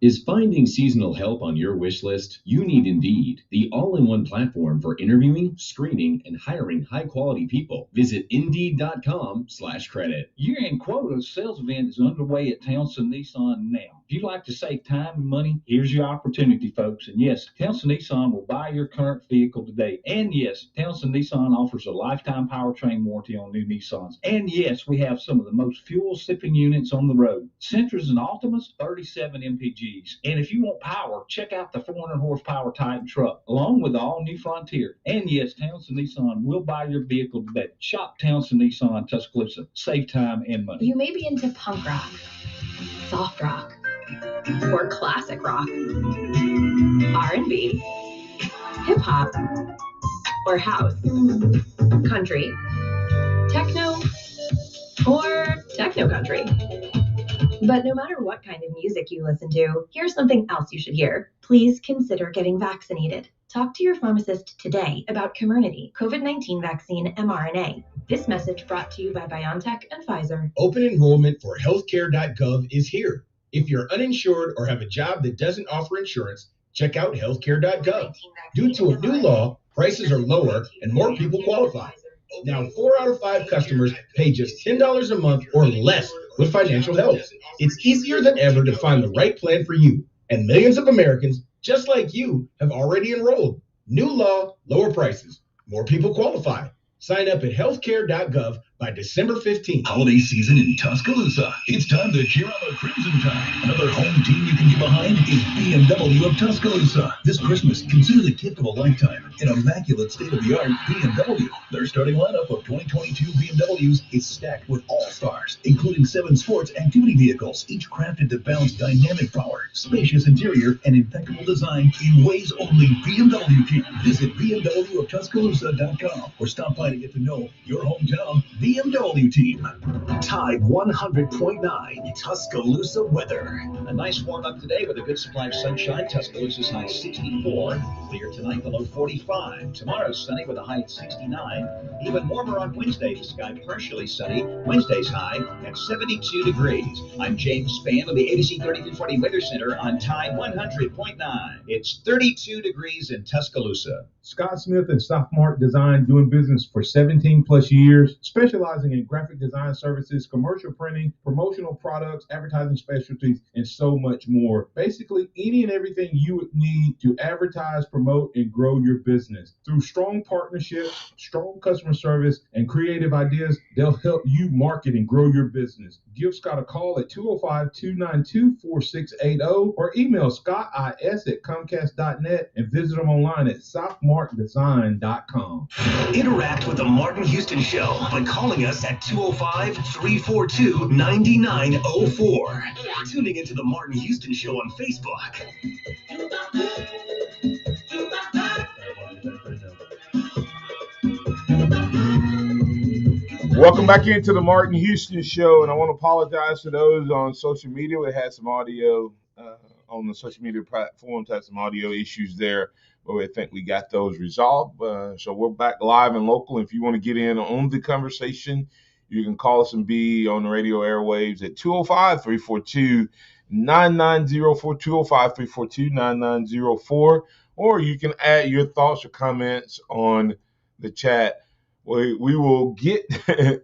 Is finding seasonal help on your wish list? You need Indeed, the all-in-one platform for interviewing, screening, and hiring high-quality people. Visit Indeed.com/credit. Year-end quota sales event is underway at Towson Nissan now. If you'd like to save time and money, here's your opportunity, folks. And yes, Towson Nissan will buy your current vehicle today. And yes, Towson Nissan offers a lifetime powertrain warranty on new Nissans. And yes, we have some of the most fuel-sipping units on the road. Sentras and Altimas, 37 MPGs. And if you want power, check out the 400 horsepower Titan truck, along with the all-new Frontier. And yes, Townsend Nissan will buy your vehicle today. Shop Townsend Nissan, Tuscaloosa. Save time and money. You may be into punk rock, soft rock, or classic rock, R&B, hip-hop, or house, country, techno, or techno-country. But no matter what kind of music you listen to, here's something else you should hear. Please consider getting vaccinated. Talk to your pharmacist today about Comirnaty, COVID-19 vaccine mRNA. This message brought to you by BioNTech and Pfizer. Open enrollment for healthcare.gov is here. If you're uninsured or have a job that doesn't offer insurance, check out healthcare.gov. Due to a new law, prices are lower and more people qualify. Now, 4 out of 5 customers pay just $10 a month or less with financial help. It's easier than ever to find the right plan for you, and millions of Americans, just like you, have already enrolled. New law, lower prices. More people qualify. Sign up at healthcare.gov by December 15th. Holiday season in Tuscaloosa. It's time to cheer on the Crimson Tide. Another home team you can get behind is Bmw of Tuscaloosa. This Christmas, consider the gift of a lifetime. An immaculate state-of-the-art BMW. Their starting lineup of 2022 BMWs is stacked with all-stars, including 7 sports activity vehicles, each crafted to balance dynamic power, spacious interior, and impeccable design in ways only BMW can. Visit bmwoftuscaloosa.com or stop by to get to know your hometown BMW team. Tide 100.9 Tuscaloosa weather. A nice warm up today with a good supply of sunshine. Tuscaloosa's high 64. Clear tonight, the low 45. Tomorrow sunny with a high at 69. Even warmer on Wednesday. The sky partially sunny. Wednesday's high at 72 degrees. I'm James Spann of the ABC 3340 Weather Center on Tide 100.9. It's 32 degrees in Tuscaloosa. Scott Smith and Sophomart Design, doing business for 17 plus years, specializing in graphic design services, commercial printing, promotional products, advertising specialties, and so much more. Basically, any and everything you would need to advertise, promote, and grow your business. Through strong partnerships, strong customer service, and creative ideas, they'll help you market and grow your business. Give Scott a call at 205-292-4680 or email scottis@comcast.net and visit them online at sophmartdesign.com. Interact with the Martin Houston Show by calling us at 205-342-9904 or tuning into the Martin Houston Show on Facebook. Welcome back into the Martin Houston Show, and I want to apologize to those on social media. We had some audio on the social media platforms, had some audio issues there, but we think we got those resolved. So we're back live and local. If you want to get in on the conversation, you can call us and be on the radio airwaves at 205-342-9904, 205-342-9904, or you can add your thoughts or comments on the chat. We will get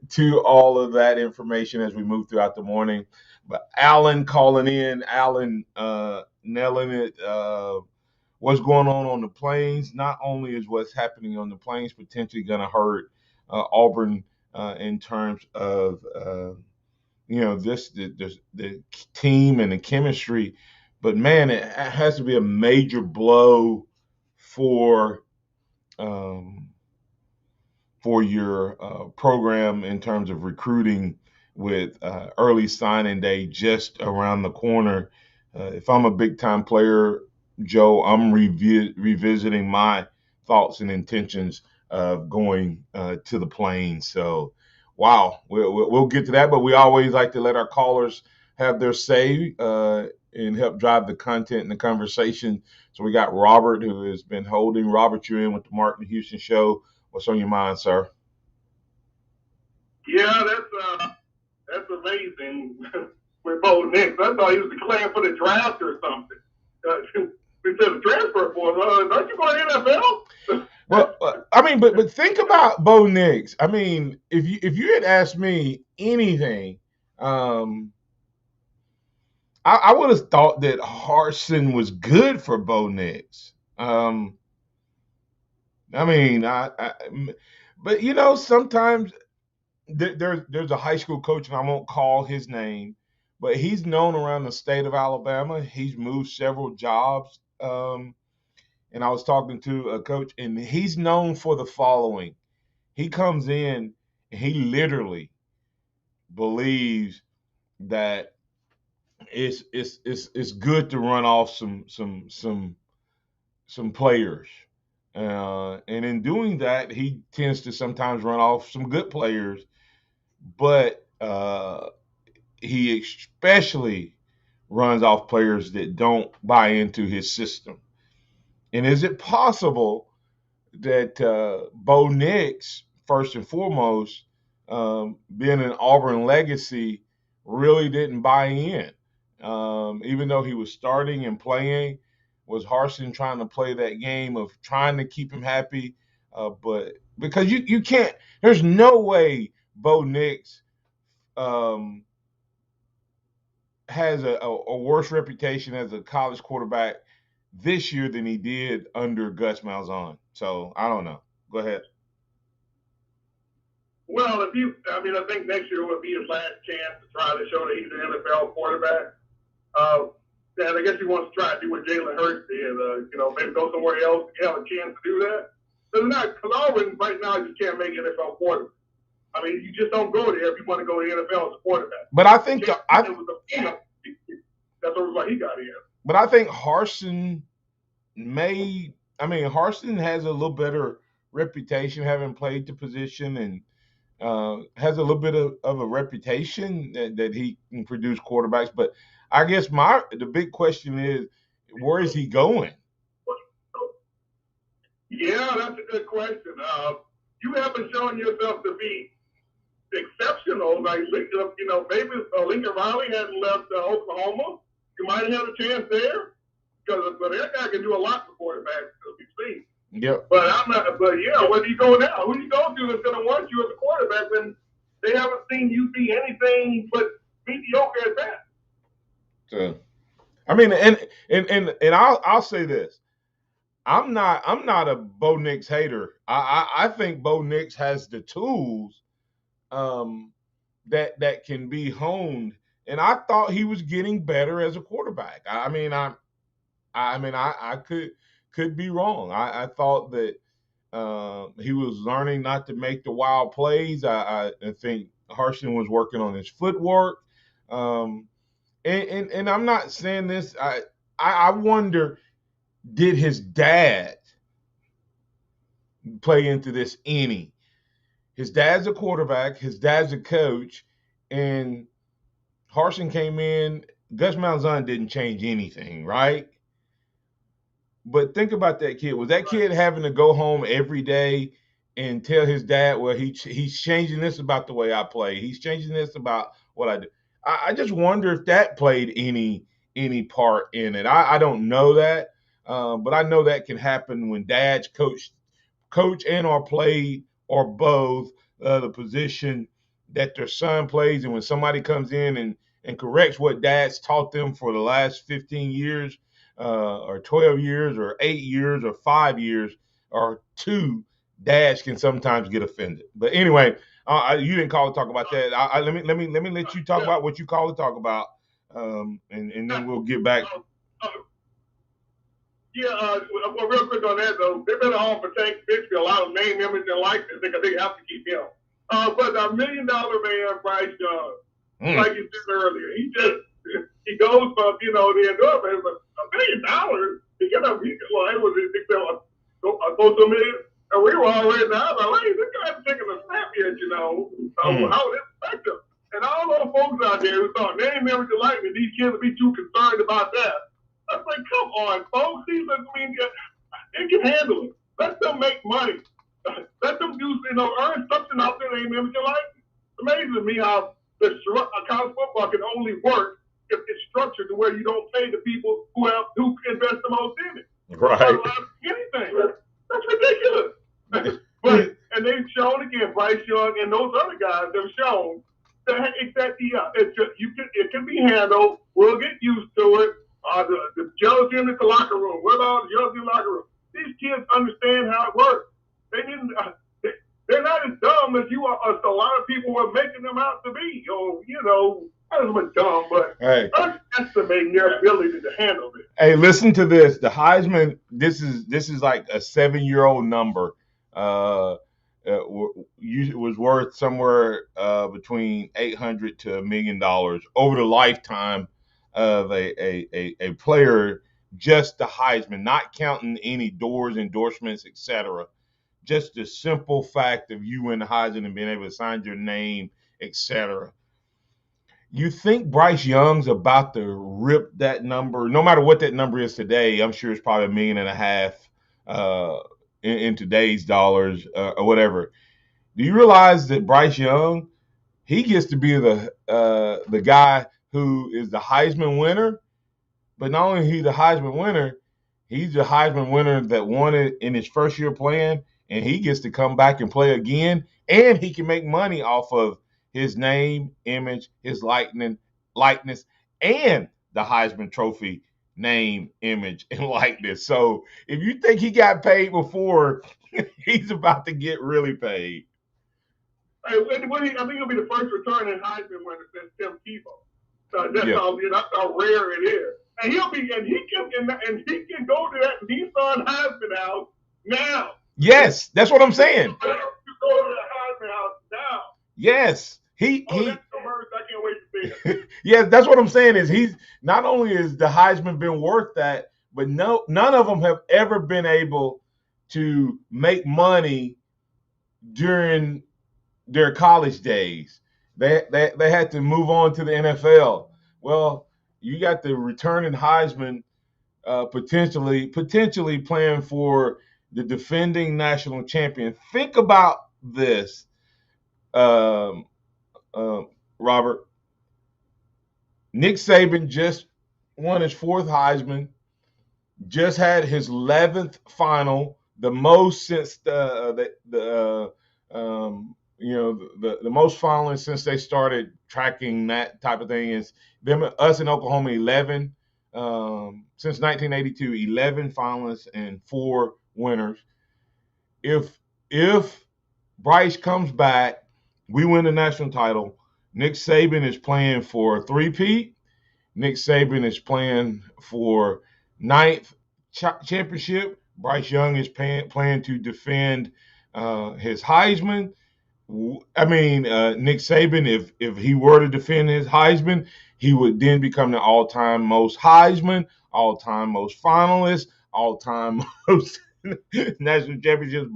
to all of that information as we move throughout the morning. But Alan calling in, Alan nailing it. What's going on the plains? Not only is what's happening on the plains potentially going to hurt Auburn in terms of the team and the chemistry, but man, it has to be a major blow for your program in terms of recruiting with early signing day just around the corner. If I'm a big-time player, Joe, I'm revisiting my thoughts and intentions of going to the Plains. So, wow, we'll get to that, but we always like to let our callers have their say and help drive the content and the conversation. So we got Robert, who has been holding. Robert, you're in with the Martin Houston Show. What's on your mind, sir? Yeah, that's amazing. with Bo Nix. I thought he was declaring for the draft or something. Instead of transfer portal, aren't you going to NFL? Well, I mean, but think about Bo Nix. I mean, if you had asked me anything, I would have thought that Harsin was good for Bo Nix. I mean, but you know, sometimes there's a high school coach, and I won't call his name, but he's known around the state of Alabama. He's moved several jobs. And I was talking to a coach, and he's known for the following. He comes in, and he literally believes that it's good to run off some players. And in doing that, he tends to sometimes run off some good players, but he especially runs off players that don't buy into his system. And is it possible that Bo Nix, first and foremost, being an Auburn legacy, really didn't buy in? Even though he was starting and playing, was Harsin trying to play that game of trying to keep him happy? But because you can't, there's no way Bo Nix has a worse reputation as a college quarterback this year than he did under Gus Malzahn. So I don't know. Go ahead. Well, I think next year would be his last chance to try to show that he's an NFL quarterback. And I guess he wants to try to do what Jalen Hurts did. Maybe go somewhere else to have a chance to do that. Because Auburn right now just can't make NFL quarterback. I mean, you just don't go there if you want to go to the NFL as a quarterback. But I think that's why he got in. But I think Harsin Harsin has a little better reputation having played the position, and has a little bit of a reputation that he can produce quarterbacks. But I guess the big question is, where is he going? Yeah, that's a good question. You haven't shown yourself to be exceptional. Like, maybe Lincoln Riley hadn't left Oklahoma. You might have had a chance there, because that guy can do a lot for quarterbacks, as we see. Yep. But where do you go now? Who do you go to that's going to want you as a quarterback when they haven't seen you be anything but mediocre at that? So, I mean, and I'll say this: I'm not a Bo Nix hater. I think Bo Nix has the tools that can be honed, and I thought he was getting better as a quarterback. I could be wrong. I thought that he was learning not to make the wild plays. I think Harsin was working on his footwork. And I'm not saying this. I wonder, did his dad play into this any? His dad's a quarterback. His dad's a coach. And Harsin came in. Gus Malzahn didn't change anything, right? But think about that kid. Was that kid having to go home every day and tell his dad, well, he's changing this about the way I play. He's changing this about what I do. I just wonder if that played any part in it. I don't know that, but I know that can happen when dads coach and or played or both the position that their son plays, and when somebody comes in and corrects what dad's taught them for the last 15 years, or 12 years, or 8 years, or 5 years, or 2, dads can sometimes get offended. But anyway, you didn't call to talk about that. Let me let you talk about what you call to talk about, and then we'll get back. Well, real quick on that though, they better offer Tank Bixby a lot of name, image, and likeness because they have to keep him. But $1 million man, Bryce Young, like you said earlier, he goes from the endorphin, but $1 million, he get up. It was close to $1 million. And we were already now, like, hey, this guy's taking a snap yet, So how would it affect him? And all those folks out there who thought name, image, and likeness, these kids would be too concerned about that. I was like, come on, folks. They can handle it. Let them make money. Let them earn something out there, name, image, and likeness. It's amazing to me how college football can only work if it's structured to where you don't pay the people who invest the most in it. Right. Anything. That's ridiculous. But and they've shown again, Bryce Young and those other guys have shown that it can be handled. We'll get used to it. The jealousy in the locker room. What about the jealousy in the locker room? These kids understand how it works. They didn't. They're not as dumb as a lot of people were making them out to be. Not as much dumb, but underestimating their ability to handle it. Hey, listen to this. The Heisman. This is like a 7-year-old number. It was worth somewhere between $800 to $1 million over the lifetime of a player. Just the Heisman, not counting any doors, endorsements, etc. Just the simple fact of you winning the Heisman and being able to sign your name, etc. You think Bryce Young's about to rip that number? No matter what that number is today, I'm sure it's probably $1.5 million in today's dollars or whatever. Do you realize that Bryce Young, he gets to be the guy who is the Heisman winner? But not only is he the Heisman winner, he's the Heisman winner that won it in his first year playing, and he gets to come back and play again, and he can make money off of his name, image, his likeness, and the Heisman Trophy name, image, and likeness. So if you think he got paid before, he's about to get really paid. I think he'll be the first returning Heisman winner since Tim Tebow. That's how rare it is. And he can go to that Nissan Heisman house now. Yes, that's what I'm saying. You go to the Heisman house now. Yes. That's the worst. I can't wait to see it. Yeah, that's what I'm saying is he's not only is the Heisman been worth that, but none of them have ever been able to make money during their college days. They had to move on to the NFL. Well, you got the returning Heisman potentially playing for the defending national champion. Think about this, Robert. Nick Saban just won his 4th Heisman, just had his 11th final, the most since the most finalists since they started tracking that type of thing is us in Oklahoma 11 since 1982, 11 finalists and 4 winners. If Bryce comes back, we win the national title. Nick Saban is playing for a 3-peat. Nick Saban is playing for 9th championship. Bryce Young is playing to defend his Heisman. I mean, Nick Saban, if he were to defend his Heisman, he would then become the all-time most Heisman, all-time most finalist, all-time most national championships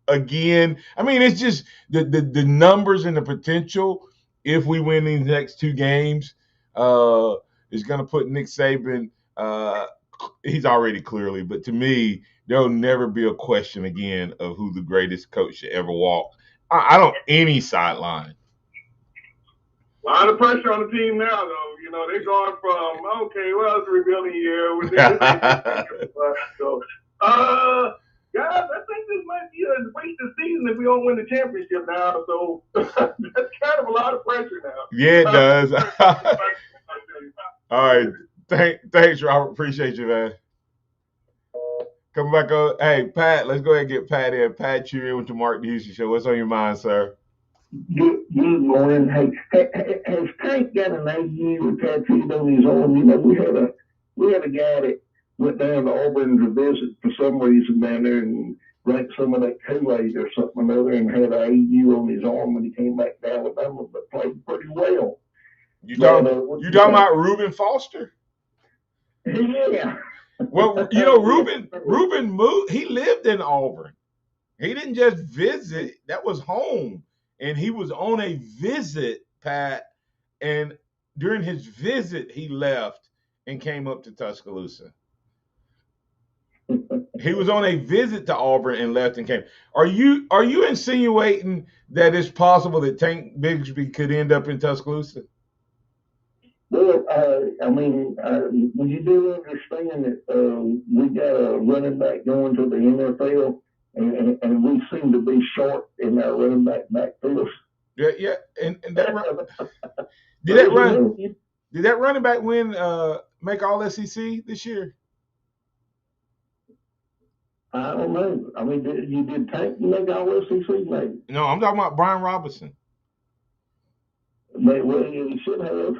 again. I mean, it's just the numbers and the potential. If we win these next 2 games, is going to put Nick Saban. He's already clearly, but to me, there'll never be a question again of who the greatest coach to ever walk. I don't any sideline. A lot of pressure on the team now, though. They're going from it's a rebuilding year. Guys, I think this might be a wasted season if we don't win the championship now. So that's kind of a lot of pressure now. Yeah, it does. All right. Thanks, Robert. Appreciate you, man. Coming back on. Hey, Pat, let's go ahead and get Pat in. Pat, you in with the Mark the Houston Show. What's on your mind, sir? Good morning. Hey, has Tank got an AU tattooed on his arm? We had a guy that went down to Auburn to visit for some reason down there and drank some of that Kool-Aid or something or other and had an AU on his arm when he came back to Alabama, but played pretty well. You talking about Reuben Foster? Yeah. Well, Reuben moved. He lived in Auburn. He didn't just visit. That was home. And he was on a visit, Pat. And during his visit, he left and came up to Tuscaloosa. He was on a visit to Auburn and left and came. Are you insinuating that it's possible that Tank Bigsby could end up in Tuscaloosa? Well, I mean, you do understand that we got a running back going to the NFL, and we seem to be short in our running backfield. Yeah, and that did that running back win make all SEC this year? I don't know. I mean, did Tank make all SEC, maybe? No, I'm talking about Brian Robinson. Well, he should have.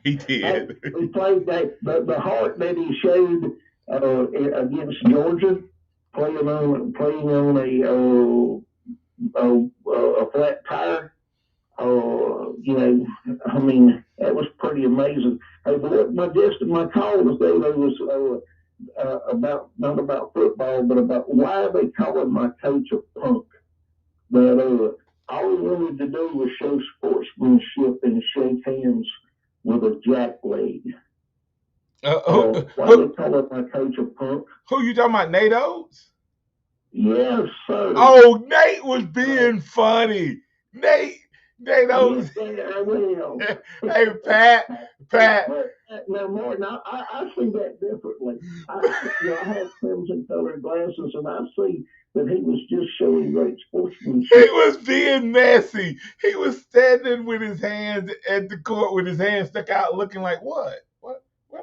He did. He played the heart that he showed against Georgia, playing on a flat tire. I mean, that was pretty amazing. Hey, but my call today was not about football, but about why they calling my coach a punk. But all he wanted to do was show sportsmanship and shake hands with a jack leg. Why they calling my coach a punk? Who you talking about, Nate Oates? Yes, sir. Oh, Nate was being funny. Nate Oates. Yeah, I will. Hey, Pat. Now, Martin, I see that differently. I have crimson colored glasses, and I see that he was just showing great sportsmanship. He was being messy. He was standing with his hands at the court with his hands stuck out, looking like, what? Where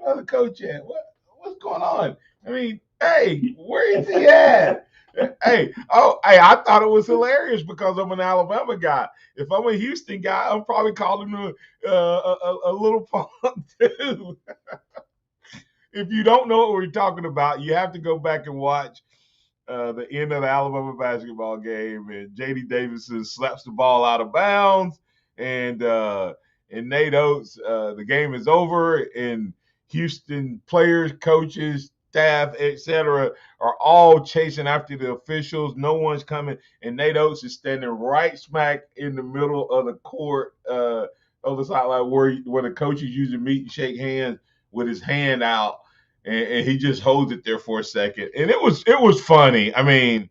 other coach at? What's going on? I mean, hey, where is he at? Hey, I thought it was hilarious because I'm an Alabama guy. If I'm a Houston guy, I'm probably calling him a little punk too. If you don't know what we're talking about, you have to go back and watch the end of the Alabama basketball game, and J.D. Davison slaps the ball out of bounds, and Nate Oates, the game is over, and Houston players, coaches, staff, etc., are all chasing after the officials. No one's coming, and Nate Oates is standing right smack in the middle of the court, of the sideline where the coaches usually meet and shake hands with his hand out, and he just holds it there for a second, and it was funny. I mean,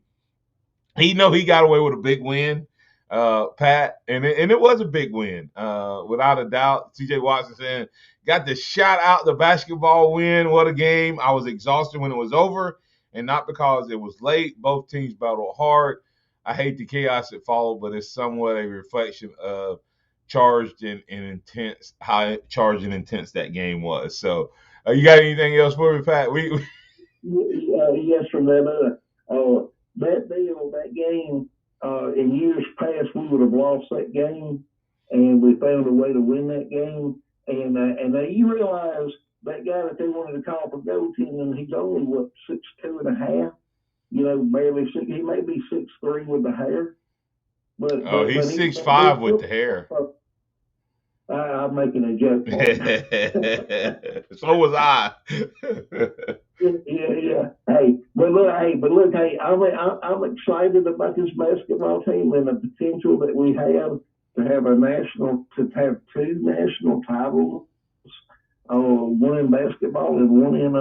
he got away with a big win, Pat, and it was a big win, without a doubt. C.J. Watson saying, got to shout out the basketball win. What a game. I was exhausted when it was over, and not because it was late. Both teams battled hard. I hate the chaos that followed, but it's somewhat a reflection of charged and intense, how charged and intense that game was. So, you got anything else for me, Pat? Yes, from that deal, that game, in years past, we would have lost that game, and we found a way to win that game. And now you realize that guy that they wanted to call for goaltending, he's only, 6'2.5", barely 6. He may be 6'3" with the hair. But he's 6'5" with the hair. I'm making a joke. So was I. Yeah. Hey, but look, I'm excited about this basketball team and the potential that we have to have two national titles, one in basketball and one in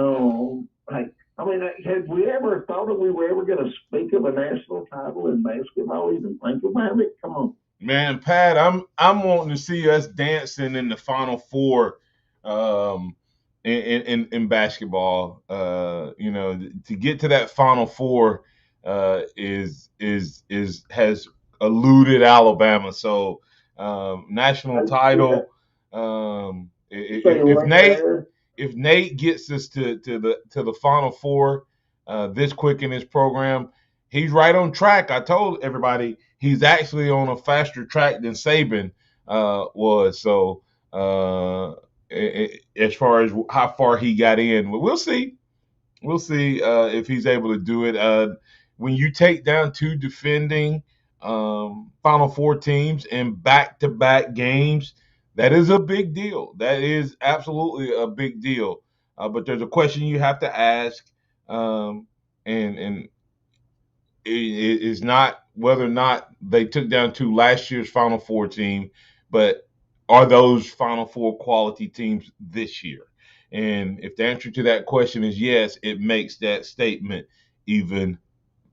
have we ever thought that we were ever going to speak of a national title in basketball? Even think about it? Come on. Man, Pat, I'm wanting to see us dancing in the Final Four, in basketball. To get to that Final Four, has eluded Alabama. So, national title. If Nate gets us to the Final Four, this quick in his program, he's right on track. I told everybody he's actually on a faster track than Saban was. So as far as how far he got in, we'll see. We'll see if he's able to do it. When you take down two defending Final Four teams in back-to-back games, that is a big deal. That is absolutely a big deal. But there's a question you have to ask, and it is not whether or not they took down two last year's Final Four team, but are those Final Four quality teams this year? And if the answer to that question is yes, it makes that statement even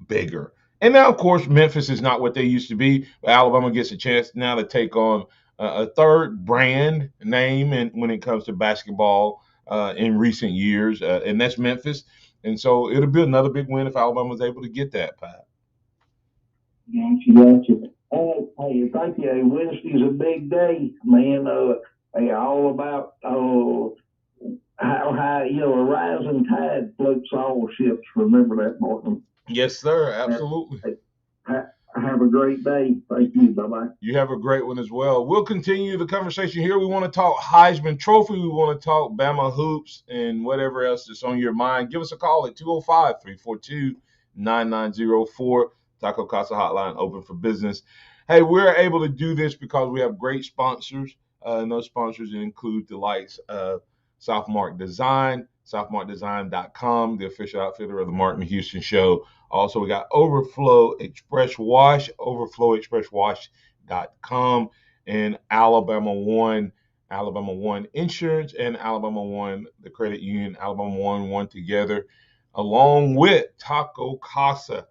bigger. And now, of course, Memphis is not what they used to be. But Alabama gets a chance now to take on a third brand name and when it comes to basketball in recent years, and that's Memphis. And so it'll be another big win if Alabama's able to get that, Pat. Gotcha. Hey, thank you. Wednesday's a big day, man. All about how high, a rising tide floats all ships. Remember that, Martin. Yes, sir. Absolutely. Have a great day. Thank you. Bye-bye. You have a great one as well. We'll continue the conversation here. We want to talk Heisman Trophy. We want to talk Bama hoops and whatever else that's on your mind. Give us a call at 205-342-9904. Taco Casa Hotline open for business. Hey, we're able to do this because we have great sponsors. And those sponsors include the likes of Southmark Design, southmarkdesign.com, the official outfitter of the Martin Houston Show. Also, we got Overflow Express Wash, overflowexpresswash.com, and Alabama One Insurance, and Alabama One, the credit union, Alabama One together, along with Taco Casa.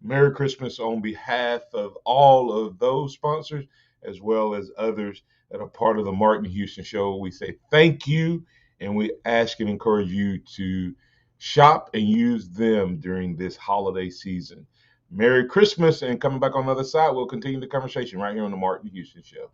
Merry Christmas on behalf of all of those sponsors, as well as others that are part of the Martin Houston Show. We say thank you, and we ask and encourage you to shop and use them during this holiday season. Merry Christmas, and coming back on the other side, we'll continue the conversation right here on the Martin Houston Show.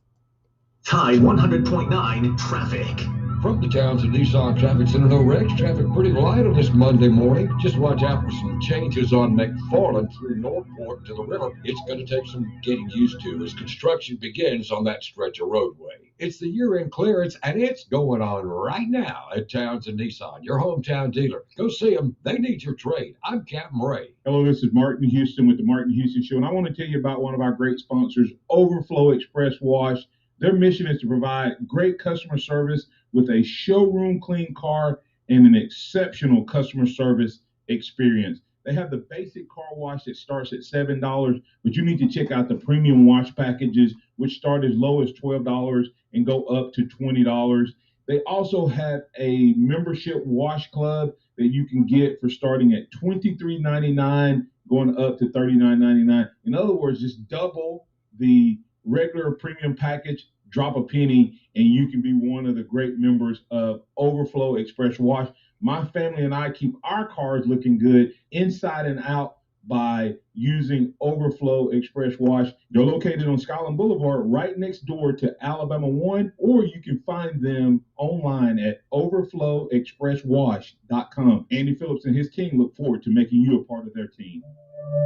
Tide 100.9 traffic. From the Towson Nissan Traffic Center, no wrecks. Traffic pretty light on this Monday morning. Just watch out for some changes on McFarland through Northport to the river. It's going to take some getting used to as construction begins on that stretch of roadway. It's the year-end clearance, and it's going on right now at Towson Nissan, your hometown dealer. Go see them. They need your trade. I'm Captain Ray. Hello, this is Martin Houston with the Martin Houston Show, and I want to tell you about one of our great sponsors, Overflow Express Wash. Their mission is to provide great customer service with a showroom clean car and an exceptional customer service experience. They have the basic car wash that starts at $7, but you need to check out the premium wash packages, which start as low as $12 and go up to $20. They also have a membership wash club that you can get for starting at $23.99, going up to $39.99. In other words, just double the regular premium package, drop a penny, and you can be one of the great members of Overflow Express Wash. My family and I keep our cars looking good inside and out by using Overflow Express Wash. They're located on Skyland Boulevard right next door to Alabama One, or you can find them online at overflowexpresswash.com. Andy Phillips and his team look forward to making you a part of their team.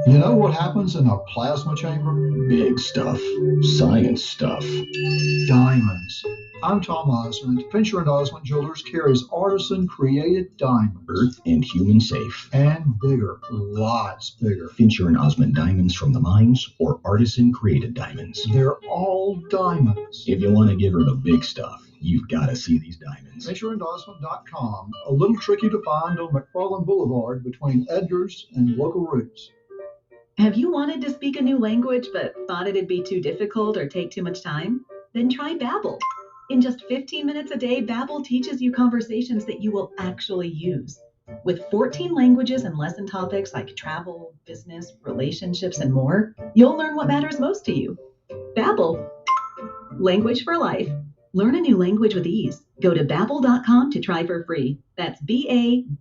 You know what happens in a plasma chamber? Big stuff. Science stuff. Diamonds. I'm Tom Osmond. Fincher & Osmond Jewelers carries artisan-created diamonds. Earth and human safe. And bigger. Lots bigger. Fincher & Osmond diamonds from the mines or artisan-created diamonds. They're all diamonds. If you want to give her the big stuff, you've got to see these diamonds. FincherandOsmond.com. A little tricky to find on McFarland Boulevard between Edgar's and Local Roots. Have you wanted to speak a new language but thought it'd be too difficult or take too much time? Then try Babbel. In just 15 minutes a day, Babbel teaches you conversations that you will actually use. With 14 languages and lesson topics like travel, business, relationships, and more, you'll learn what matters most to you. Babbel. Language for life. Learn a new language with ease. Go to Babbel.com to try for free. That's BABBEL.com.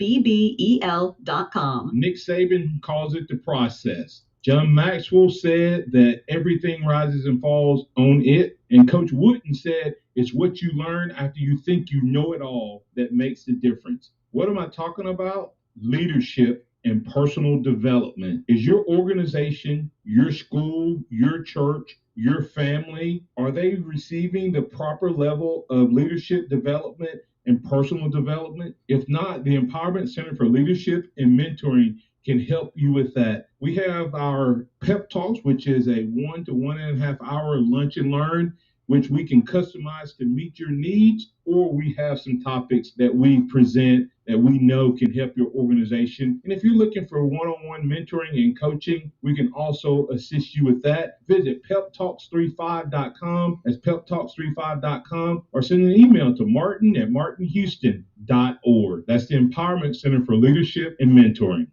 Nick Saban calls it the process. John Maxwell said that everything rises and falls on it. And Coach Wooden said it's what you learn after you think you know it all that makes the difference. What am I talking about? Leadership and personal development. Is your organization, your school, your church, your family, are they receiving the proper level of leadership development and personal development? If not, the Empowerment Center for Leadership and Mentoring can help you with that. We have our Pep Talks, which is a 1 to 1.5 hour lunch and learn. which we can customize to meet your needs, or we have some topics that we present that we know can help your organization. And if you're looking for one-on-one mentoring and coaching, we can also assist you with that. Visit peptalks35.com. That's peptalks35.com, or send an email to martin@martinhouston.org. That's the Empowerment Center for Leadership and Mentoring.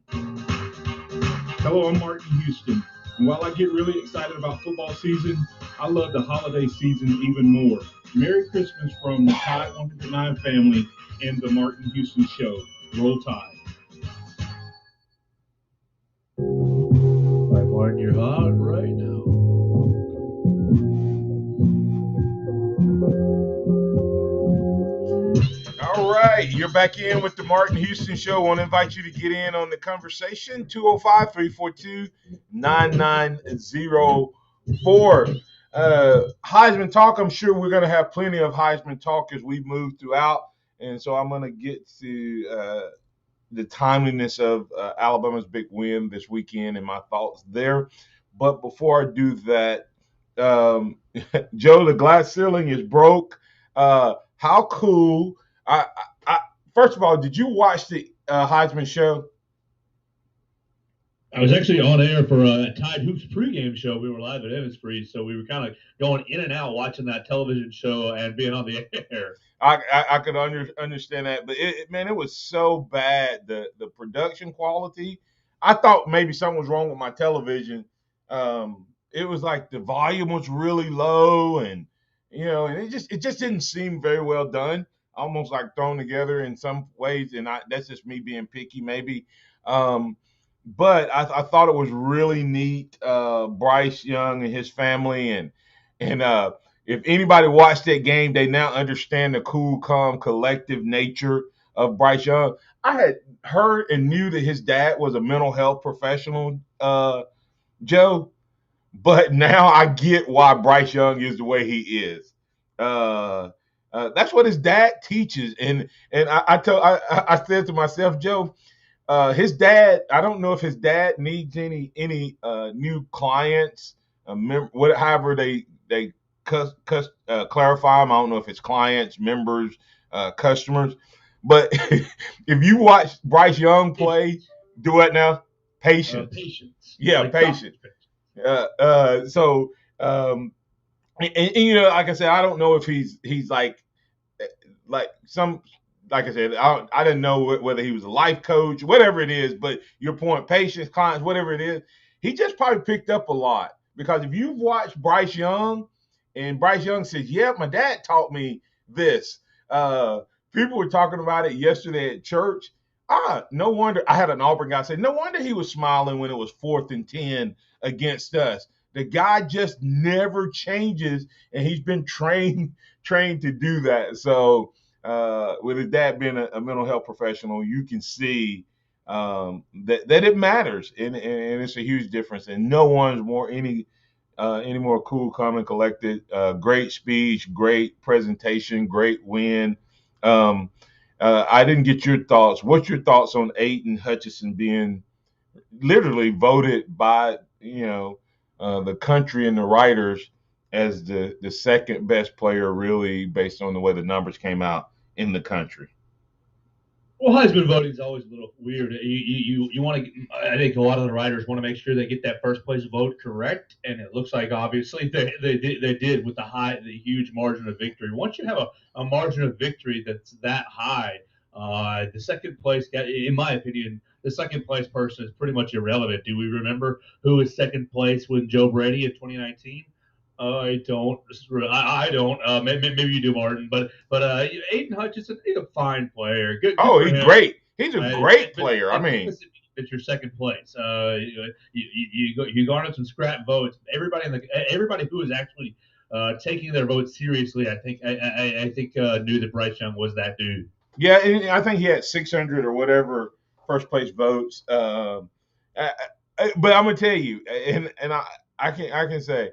Hello, I'm Martin Houston. And while I get really excited about football season, I love the holiday season even more. Merry Christmas from the Tide 109 family and the Martin Houston Show. Roll Tide. All right, Martin, you're hot right now. All right, you're back in with the Martin Houston Show. I want to invite you to get in on the conversation, 205-342-9904. Heisman talk, I'm sure we're going to have plenty of Heisman talk as we move throughout, and so I'm going to get to the timeliness of Alabama's big win this weekend and my thoughts there. But before I do that, Joe, the glass ceiling is broke. How cool. First of all, did you watch the Heisman show? I was actually on air for a Tide Hoops pregame show. We were live at Innisfree, so we were kind of going in and out watching that television show and being on the air. I could understand that, but it was so bad, the production quality. I thought maybe something was wrong with my television. It was like the volume was really low, and and it just didn't seem very well done. Almost like thrown together in some ways, and that's just me being picky, maybe. But I thought it was really neat. Bryce Young and his family, and if anybody watched that game, they now understand the cool, calm, collective nature of Bryce Young. I had heard and knew that his dad was a mental health professional, Joe, but now I get why Bryce Young is the way he is. That's what his dad teaches, and I said to myself, Joe, his dad. I don't know if his dad needs any new clients. However they clarify them. I don't know if it's clients, members, customers. But if you watch Bryce Young play, do what now? Patience. Patience. Yeah, like patience. So. And like I said, I don't know if he's like some, like I said, I didn't know whether he was a life coach, whatever it is. But your point, patience, clients, whatever it is, he just probably picked up a lot, because if you've watched Bryce Young, and Bryce Young says, "Yeah, my dad taught me this." People were talking about it yesterday at church. No wonder. I had an Auburn guy say, "No wonder he was smiling when it was 4th and 10 against us." The guy just never changes, and he's been trained to do that. So with his dad being a mental health professional, you can see that it matters, and it's a huge difference. And no one's any more cool, calm, and collected. Great speech, great presentation, great win. I didn't get your thoughts. What's your thoughts on Aiden Hutchinson being literally voted by the country and the writers as the second best player, really, based on the way the numbers came out in the country? Well, Heisman voting is always a little weird. You want to, I think a lot of the writers want to make sure they get that first place vote correct, and it looks like obviously they did with the huge margin of victory. Once you have a margin of victory that's that high, the second place, in my opinion, the second place person is pretty much irrelevant. Do we remember who was second place with Joe Brady in 2019? I don't. I don't. Maybe you do, Martin. But Aiden Hutchinson, he's a fine player. Good he's great. He's a great player. I mean, it's your second place. You garnered some scrap votes. Everybody who is actually taking their votes seriously, I think knew that Bryce Young was that dude. Yeah, and I think he had 600 or whatever first place votes. But I'm gonna tell you, and I can say,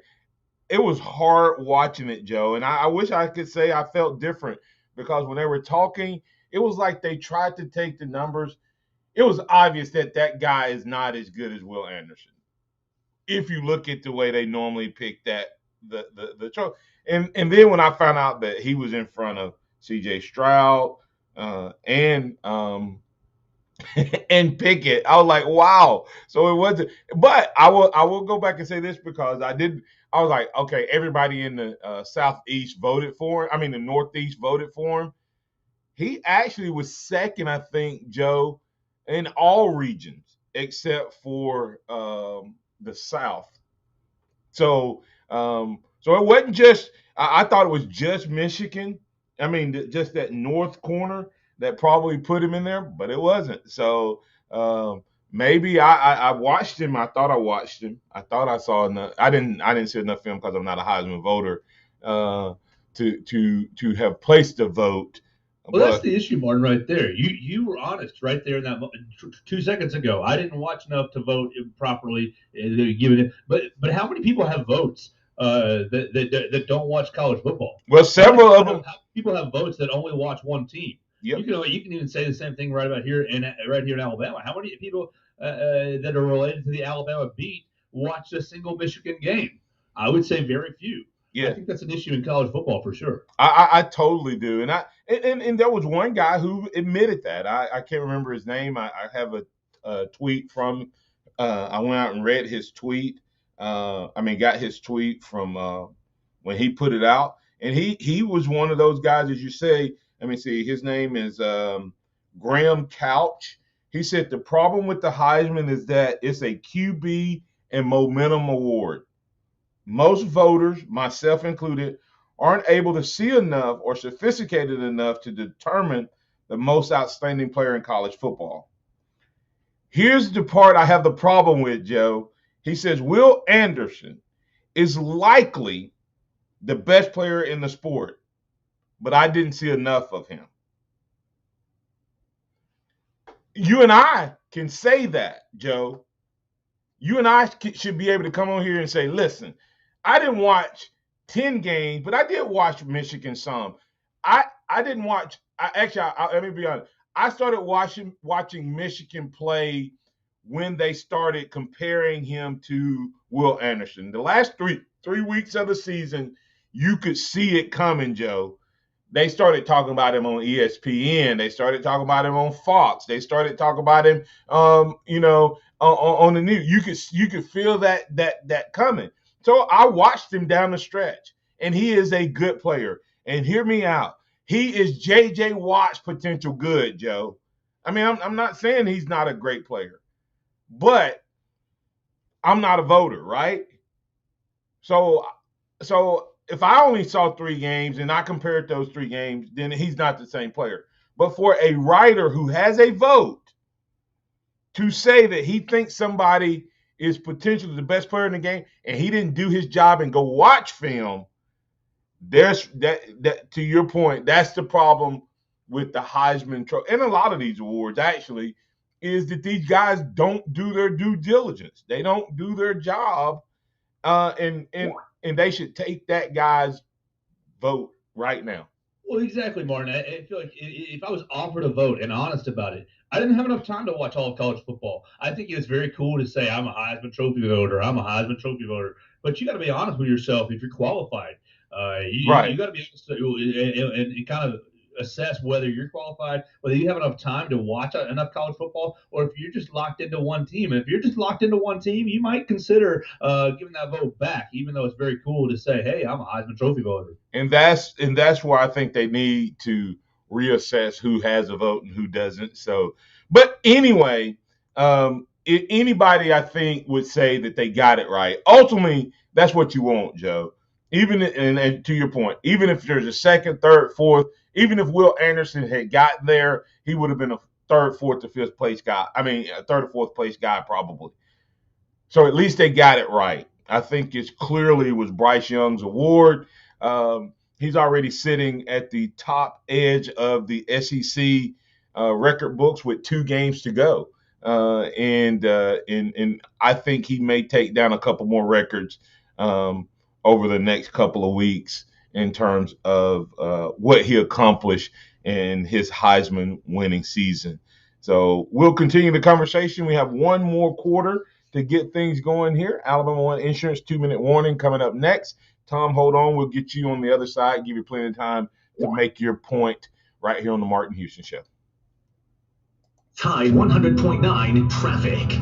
it was hard watching it, Joe. And I wish I could say I felt different, because when they were talking, it was like they tried to take the numbers. It was obvious that guy is not as good as Will Anderson, if you look at the way they normally pick the and then when I found out that he was in front of C.J. Stroud and and Pickett, I was like, wow. So it wasn't. But I will go back and say this because I was like, okay, everybody in the Southeast voted for him. I mean, the Northeast voted for him. He actually was second, I think, Joe, in all regions except for the South. So so it wasn't just. I thought it was just Michigan. I mean, just that north corner that probably put him in there, but it wasn't. So maybe I watched him. I thought I watched him. I thought I saw enough. I didn't see enough film because I'm not a Heisman voter to have placed a vote. Well, that's the issue, Martin, right there. You were honest right there in that 2 seconds ago. I didn't watch enough to vote properly. Given it, but how many people have votes that don't watch college football? Well, several of them. People have votes that only watch one team. Yep. You can even say the same thing right here in Alabama. How many people that are related to the Alabama beat watch a single Michigan game? I would say very few. Yeah. I think that's an issue in college football for sure. I totally do, and there was one guy who admitted that. I can't remember his name. I have a tweet from. I went out and read his tweet. Got his tweet from when he put it out, and he was one of those guys, as you say. Let me see. His name is Graham Couch. He said the problem with the Heisman is that it's a QB and momentum award. Most voters, myself included, aren't able to see enough or sophisticated enough to determine the most outstanding player in college football. Here's the part I have the problem with, Joe. He says Will Anderson is likely the best player in the sport, but I didn't see enough of him. You and I can say that, Joe. You and I should be able to come on here and say, listen, I didn't watch 10 games, but I did watch Michigan some. I didn't watch – let me be honest. I started watching Michigan play when they started comparing him to Will Anderson. The last three weeks of the season, you could see it coming, Joe. They started talking about him on ESPN. They started talking about him on Fox. They started talking about him, on the news. You could feel that coming. So I watched him down the stretch, and he is a good player. And hear me out. He is J.J. Watt's potential good, Joe. I mean, I'm not saying he's not a great player, but I'm not a voter, right? So if I only saw 3 games and I compared those 3 games, then he's not the same player. But for a writer who has a vote to say that he thinks somebody is potentially the best player in the game and he didn't do his job and go watch film, there's that to your point, that's the problem with the Heisman trophy and a lot of these awards actually, is that these guys don't do their due diligence. They don't do their job, and they should take that guy's vote right now. Well, exactly, Martin. I feel like if I was offered a vote and honest about it, I didn't have enough time to watch all of college football. I think it's very cool to say I'm a Heisman Trophy voter. I'm a Heisman Trophy voter. But you got to be honest with yourself if you're qualified. You got to be honest and kind of assess whether you're qualified, whether you have enough time to watch enough college football, or if you're just locked into one team. And if you're just locked into one team, you might consider giving that vote back, even though it's very cool to say, hey, I'm a Heisman Trophy voter. And that's where I think they need to reassess who has a vote and who doesn't. So, but anyway, anybody I think would say that they got it right. Ultimately, that's what you want, Joe. Even and to your point, even if there's a second, third, fourth, even if Will Anderson had gotten there, he would have been a third, fourth, or fifth place guy. I mean, a third or fourth place guy probably. So at least they got it right. I think it clearly was Bryce Young's award. He's already sitting at the top edge of the SEC record books with 2 games to go. And I think he may take down a couple more records over the next couple of weeks in terms of what he accomplished in his Heisman winning season. So we'll continue the conversation. We have one more quarter to get things going here. Alabama One Insurance 2-minute warning coming up next. Tom, hold on. We'll get you on the other side, give you plenty of time to make your point right here on the Martin Houston Show. Tide 100.9 traffic.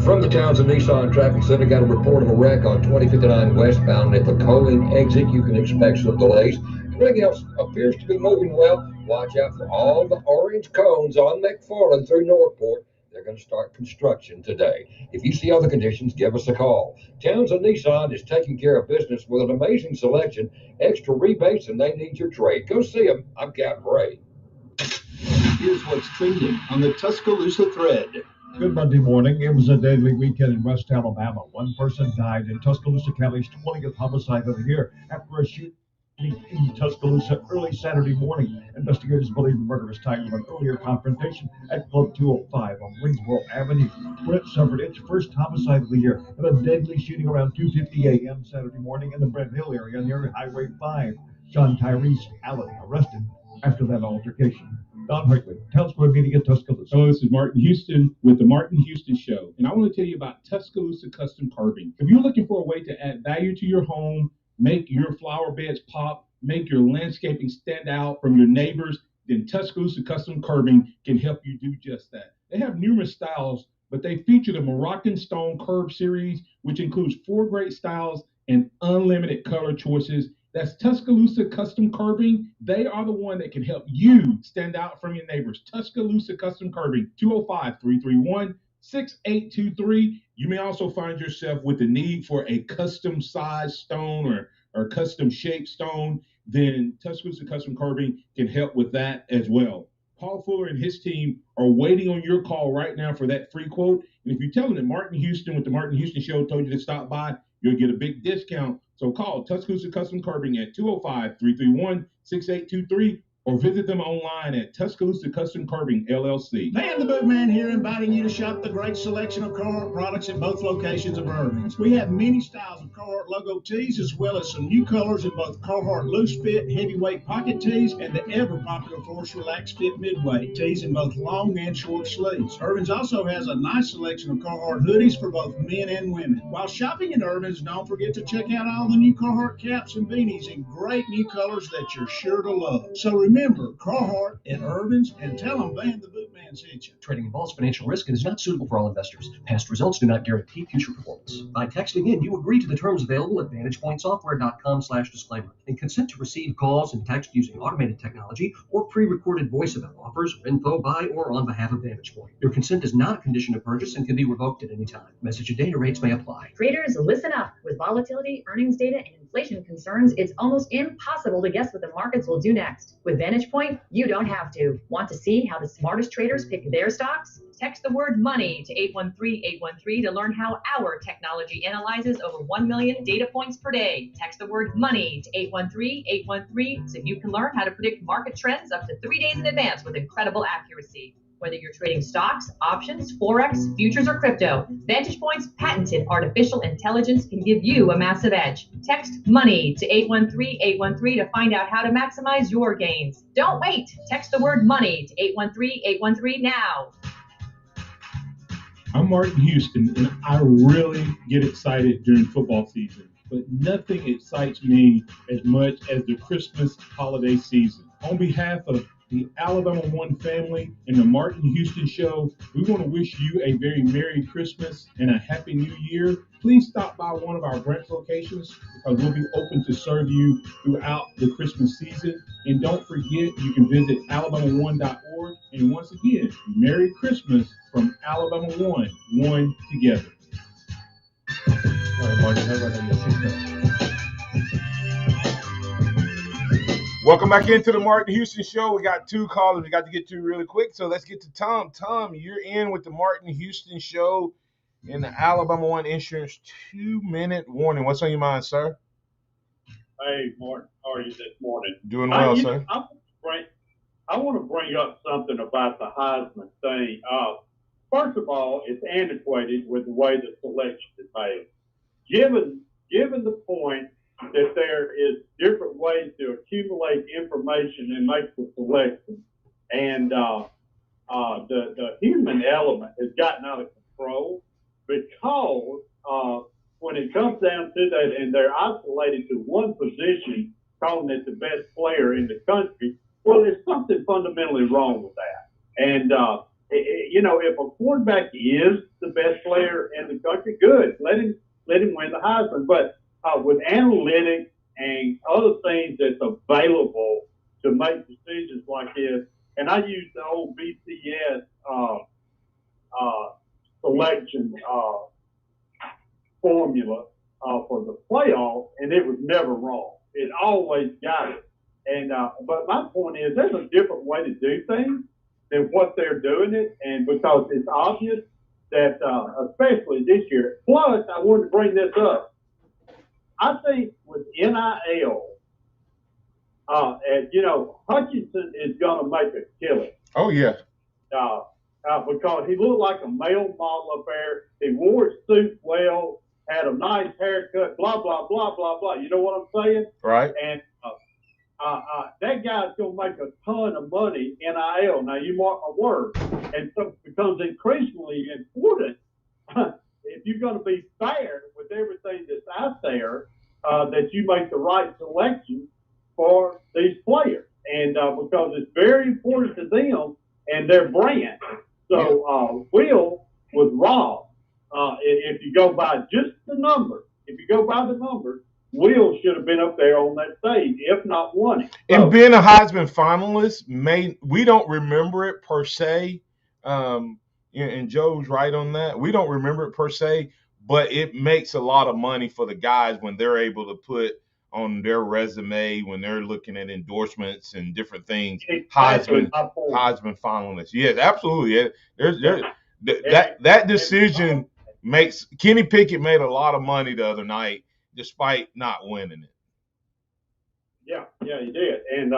From the Towson Nissan Traffic Center, got a report of a wreck on 2059 westbound at the Coling exit. You can expect some delays. Everything else appears to be moving well. Watch out for all the orange cones on McFarland through Northport. They're going to start construction today. If you see other conditions, give us a call. Towson Nissan is taking care of business with an amazing selection, extra rebates, and they need your trade. Go see them. I'm Captain Ray. Here's what's trending on the Tuscaloosa thread. Good Monday morning. It was a deadly weekend in West Alabama. One person died in Tuscaloosa County's 20th homicide of the year after a shooting in Tuscaloosa early Saturday morning. Investigators believe the murder is tied to an earlier confrontation at Club 205 on Greensboro Avenue, where it suffered its first homicide of the year in a deadly shooting around 2:50 a.m. Saturday morning in the Brent Hill area near Highway 5. John Tyrese Allen arrested after that altercation. Don Hartley, Town Square Media, Tuscaloosa. Hello, this is Martin Houston with the Martin Houston Show, and I want to tell you about Tuscaloosa Custom Curbing. If you're looking for a way to add value to your home, make your flower beds pop, make your landscaping stand out from your neighbors, then Tuscaloosa Custom Curbing can help you do just that. They have numerous styles, but they feature the Moroccan Stone Curb series, which includes 4 great styles and unlimited color choices. That's Tuscaloosa Custom Curbing. They are the one that can help you stand out from your neighbors. Tuscaloosa Custom Curbing, 205-331-6823. You may also find yourself with the need for a custom size stone or custom shaped stone. Then Tuscaloosa Custom Curbing can help with that as well. Paul Fuller and his team are waiting on your call right now for that free quote. And if you tell them that Martin Houston with the Martin Houston Show told you to stop by, you'll get a big discount. So call Tuscaloosa Custom Curbing at 205-331-6823 or visit them online at Tuscaloosa Custom Curbing, LLC. Man the Bootman here, inviting you to shop the great selection of Carhartt products at both locations of Irving's. We have many styles of Carhartt logo tees, as well as some new colors in both Carhartt loose fit, heavyweight pocket tees, and the ever popular Force Relax Fit midweight tees in both long and short sleeves. Irving's also has a nice selection of Carhartt hoodies for both men and women. While shopping at Irving's, don't forget to check out all the new Carhartt caps and beanies in great new colors that you're sure to love. So remember, Carhartt at Irving's, and tell them Van the Bootman sent you. Trading involves financial risk and is not suitable for all investors. Past results do not guarantee future performance. By texting in, you agree to the terms available at VantagePointSoftware.com/disclaimer and consent to receive calls and text using automated technology or pre-recorded voice about offers or info by or on behalf of VantagePoint. Your consent is not a condition of purchase and can be revoked at any time. Message and data rates may apply. Traders, listen up. With volatility, earnings data, and inflation concerns, it's almost impossible to guess what the markets will do next. With VantagePoint, you don't have to. Want to see how the smartest traders pick their stocks? Text the word MONEY to 813-813 to learn how our technology analyzes over 1 million data points per day. Text the word MONEY to 813-813 so you can learn how to predict market trends up to 3 days in advance with incredible accuracy. Whether you're trading stocks, options, forex, futures, or crypto, VantagePoint's patented artificial intelligence can give you a massive edge. Text MONEY to 813-813 to find out how to maximize your gains. Don't wait. Text the word MONEY to 813-813 now. I'm Martin Houston, and I really get excited during football season, but nothing excites me as much as the Christmas holiday season. On behalf of the Alabama One family and the Martin Houston Show, we want to wish you a very Merry Christmas and a Happy New Year. Please stop by one of our branch locations because we'll be open to serve you throughout the Christmas season. And don't forget, you can visit alabama1.org. And once again, Merry Christmas from Alabama One, one together. All right, Martin, how about you? Welcome back into the Martin Houston Show. We got 2 callers we got to get to really quick, so let's get to Tom. Tom, you're in with the Martin Houston Show in the Alabama One Insurance 2-minute warning. What's on your mind, sir? Hey, Martin, how are you this morning? Doing well, sir. I want to bring up something about the Heisman thing. First of all, it's antiquated with the way the selection is made. Given the point that there is different ways to accumulate information and make the selection, and the human element has gotten out of control because when it comes down to that, and they're isolated to one position, calling it the best player in the country, well, there's something fundamentally wrong with that. And if a quarterback is the best player in the country, good. Let him win the Heisman. But with analytics and other things that's available to make decisions like this, and I use the old BCS selection formula for the playoff, and it was never wrong. It always got it. And but my point is, there's a different way to do things than what they're doing it, and because it's obvious that, especially this year. Plus, I wanted to bring this up. I think with NIL, Hutchinson is going to make a killing. Oh yeah. Because he looked like a male model up there. He wore his suit well, had a nice haircut, blah blah blah blah blah. You know what I'm saying? Right. And that guy's going to make a ton of money NIL. Now, you mark my word. And so it becomes increasingly important if you're going to be fair with everything that's out there, that you make the right selection for these players. And because it's very important to them and their brand. So Will was wrong. If you go by just the numbers, Will should have been up there on that stage, if not won it. And being a Heisman finalist, we don't remember it per se. And Joe's right on that. We don't remember it per se, but it makes a lot of money for the guys when they're able to put on their resume, when they're looking at endorsements and different things. Heisman finalists. Yes, absolutely. That decision makes – Kenny Pickett made a lot of money the other night, despite not winning it. Yeah, he did. And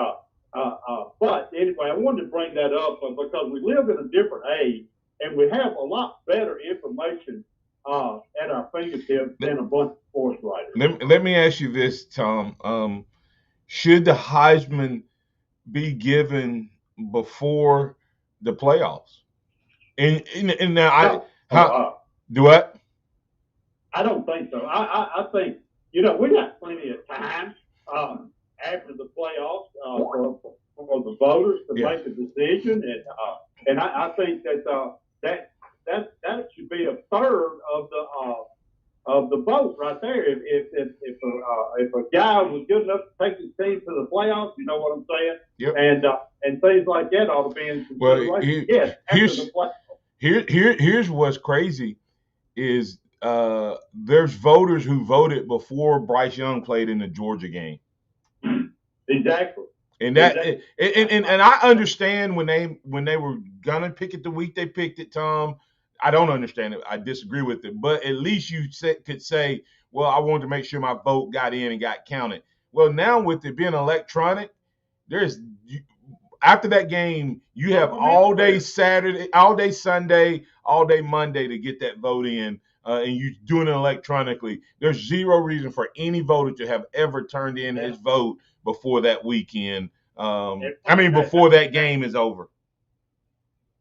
but anyway, I wanted to bring that up because we live in a different age, and we have a lot better information at our fingertips than a bunch of sports writers. Let me ask you this, Tom. Should the Heisman be given before the playoffs? And now do what? I don't think so. I think, we got plenty of time after the playoffs for the voters to make a decision, and I think that should be a third of the vote right there. If a guy was good enough to take his team to the playoffs, you know what I'm saying? Yep. And things like that ought to be in consideration. Here's what's crazy is there's voters who voted before Bryce Young played in the Georgia game. Exactly. And and I understand when they were gonna pick it the week they picked it, Tom. I don't understand it. I disagree with it. But at least you could say, well, I wanted to make sure my vote got in and got counted. Well, now with it being electronic, after that game, you have all day Saturday, all day Sunday, all day Monday to get that vote in, and you're doing it electronically. There's zero reason for any voter to have ever turned in his vote before that weekend. Before that game is over.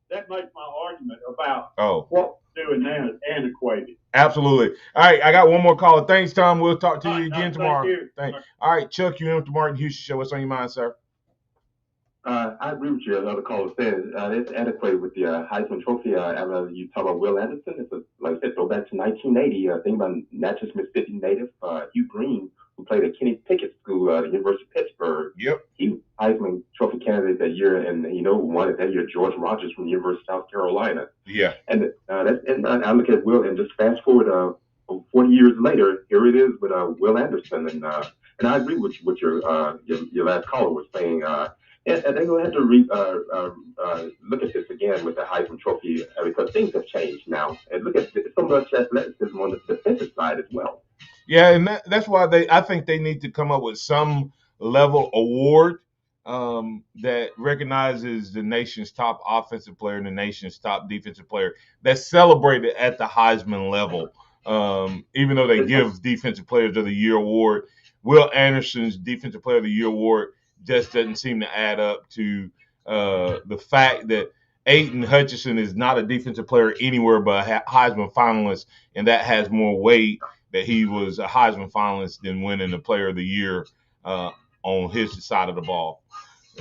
That makes my argument about what we're doing now is antiquated. Absolutely. All right, I got one more caller. Thanks, Tom. We'll talk to you again tomorrow. Thank you. All right, Chuck, you're in with the Martin Houston Show. What's on your mind, sir? I agree with you. Another caller said it's antiquated with the Heisman Trophy. After you talk about Will Anderson, it's like I said, go back to 1980. Think about Natchez, Mississippi native Hugh Green, who played at Kenny Pickett School at the University of Pittsburgh. Yep. He was Heisman Trophy candidate that year, and who won it that year? George Rogers from the University of South Carolina. Yeah. And I look at Will, and just fast forward 40 years later, here it is with Will Anderson, and I agree with what your last caller was saying. And they're going to have to look at this again with the Heisman Trophy because things have changed now. And look at so much athleticism on the defensive side as well. Yeah, and that's why I think they need to come up with some level award that recognizes the nation's top offensive player and the nation's top defensive player that's celebrated at the Heisman level. Even though they give Defensive Players of the Year award, Will Anderson's Defensive Player of the Year award just doesn't seem to add up to the fact that Aiden Hutchinson is not a defensive player anywhere but a Heisman finalist, and that has more weight that he was a Heisman finalist and winning the Player of the Year on his side of the ball.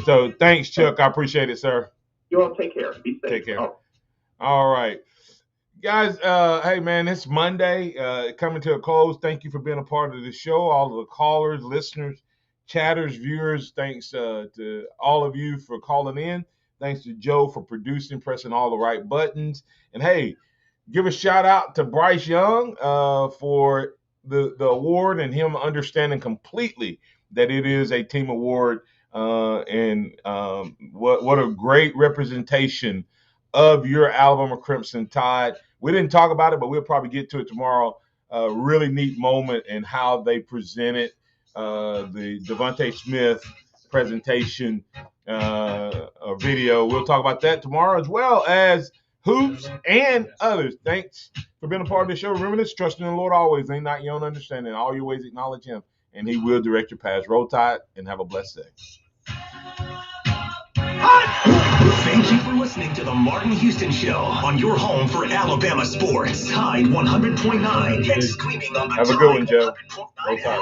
So thanks, Chuck. I appreciate it, sir. You all take care. Be safe. Take care. All right. Guys, hey, man, it's Monday coming to a close. Thank you for being a part of the show, all of the callers, listeners, chatters, viewers. Thanks to all of you for calling in. Thanks to Joe for producing, pressing all the right buttons. And, hey, give a shout-out to Bryce Young for the award and him understanding completely that it is a team award. And what a great representation of your Alabama Crimson Tide. We didn't talk about it, but we'll probably get to it tomorrow. Really neat moment in how they presented the Devontae Smith presentation video. We'll talk about that tomorrow, as well as hoops and others. Thanks for being a part of the show. Remember this, trust in the Lord always. Lean not your own understanding. All your ways acknowledge him, and he will direct your paths. Roll Tide, and have a blessed day. Thank you for listening to the Martin Houston Show on your home for Alabama sports. Tide 100.9 and streaming on the Have a good one, Joe. Roll Tide.